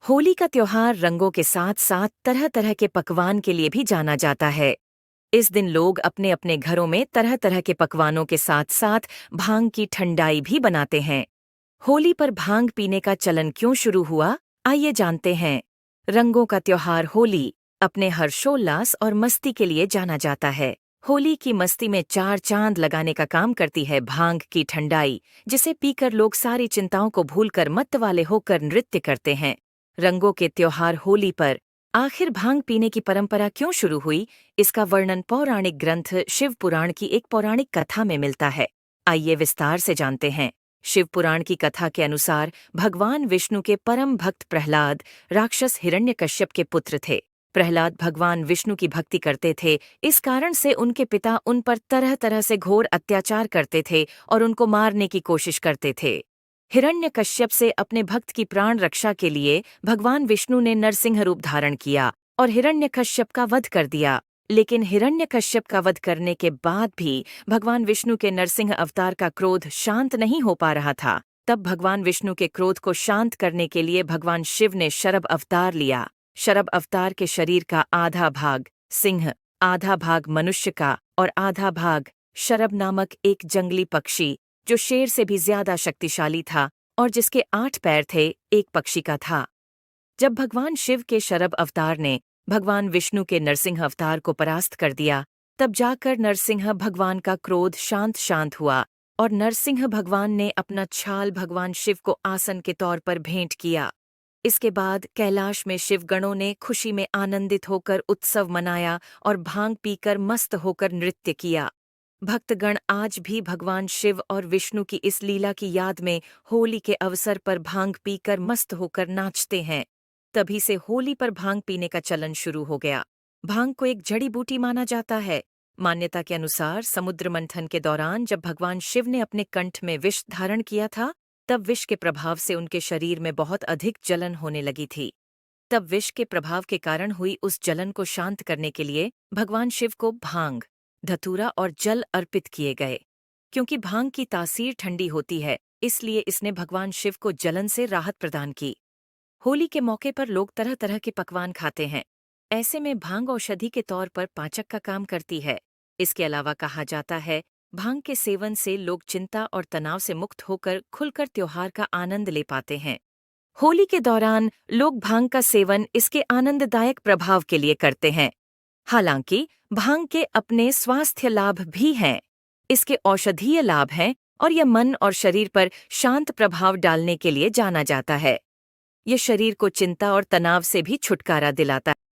होली का त्योहार रंगों के साथ साथ तरह तरह के पकवान के लिए भी जाना जाता है। इस दिन लोग अपने अपने घरों में तरह तरह के पकवानों के साथ साथ भांग की ठंडाई भी बनाते हैं। होली पर भांग पीने का चलन क्यों शुरू हुआ, आइए जानते हैं। रंगों का त्योहार होली अपने हर्षोल्लास और मस्ती के लिए जाना जाता है। होली की मस्ती में चार चांद लगाने का काम करती है भांग की ठंडाई, जिसे पीकर लोग सारी चिंताओं को भूलकर मत्त वाले होकर नृत्य करते हैं। रंगों के त्योहार होली पर आखिर भांग पीने की परंपरा क्यों शुरू हुई, इसका वर्णन पौराणिक ग्रंथ शिव पुराण की एक पौराणिक कथा में मिलता है। आइए विस्तार से जानते हैं। शिव पुराण की कथा के अनुसार भगवान विष्णु के परम भक्त प्रहलाद राक्षस हिरण्यकश्यप के पुत्र थे। प्रहलाद भगवान विष्णु की भक्ति करते थे, इस कारण से उनके पिता उन पर तरह तरह से घोर अत्याचार करते थे और उनको मारने की कोशिश करते थे। हिरण्यकश्यप से अपने भक्त की प्राण रक्षा के लिए भगवान विष्णु ने नरसिंह रूप धारण किया और हिरण्यकश्यप का वध कर दिया। लेकिन हिरण्यकश्यप का वध करने के बाद भी भगवान विष्णु के नरसिंह अवतार का क्रोध शांत नहीं हो पा रहा था। तब भगवान विष्णु के क्रोध को शांत करने के लिए भगवान शिव ने शरभ अवतार लिया। शरभ अवतार के शरीर का आधा भाग सिंह, आधा भाग मनुष्य का और आधा भाग शरभ नामक एक जंगली पक्षी, जो शेर से भी ज्यादा शक्तिशाली था और जिसके 8 पैर थे, एक पक्षी का था। जब भगवान शिव के शरभ अवतार ने भगवान विष्णु के नरसिंह अवतार को परास्त कर दिया, तब जाकर नरसिंह भगवान का क्रोध शांत शांत हुआ और नरसिंह भगवान ने अपना छाल भगवान शिव को आसन के तौर पर भेंट किया। इसके बाद कैलाश में शिवगणों ने खुशी में आनंदित होकर उत्सव मनाया और भांग पीकर मस्त होकर नृत्य किया। भक्तगण आज भी भगवान शिव और विष्णु की इस लीला की याद में होली के अवसर पर भांग पीकर मस्त होकर नाचते हैं। तभी से होली पर भांग पीने का चलन शुरू हो गया। भांग को एक जड़ी बूटी माना जाता है। मान्यता के अनुसार समुद्र मंथन के दौरान जब भगवान शिव ने अपने कंठ में विष धारण किया था, तब विष के प्रभाव से उनके शरीर में बहुत अधिक जलन होने लगी थी। तब विष के प्रभाव के कारण हुई उस जलन को शांत करने के लिए भगवान शिव को भांग, धतूरा और जल अर्पित किए गए। क्योंकि भांग की तासीर ठंडी होती है, इसलिए इसने भगवान शिव को जलन से राहत प्रदान की। होली के मौके पर लोग तरह तरह के पकवान खाते हैं। ऐसे में भांग औषधि के तौर पर पाचक का काम करती है। इसके अलावा कहा जाता है, भांग के सेवन से लोग चिंता और तनाव से मुक्त होकर खुलकर त्योहार का आनंद ले पाते हैं। होली के दौरान लोग भांग का सेवन इसके आनंददायक प्रभाव के लिए करते हैं। हालांकि भांग के अपने स्वास्थ्य लाभ भी हैं। इसके औषधीय लाभ हैं और यह मन और शरीर पर शांत प्रभाव डालने के लिए जाना जाता है। यह शरीर को चिंता और तनाव से भी छुटकारा दिलाता है।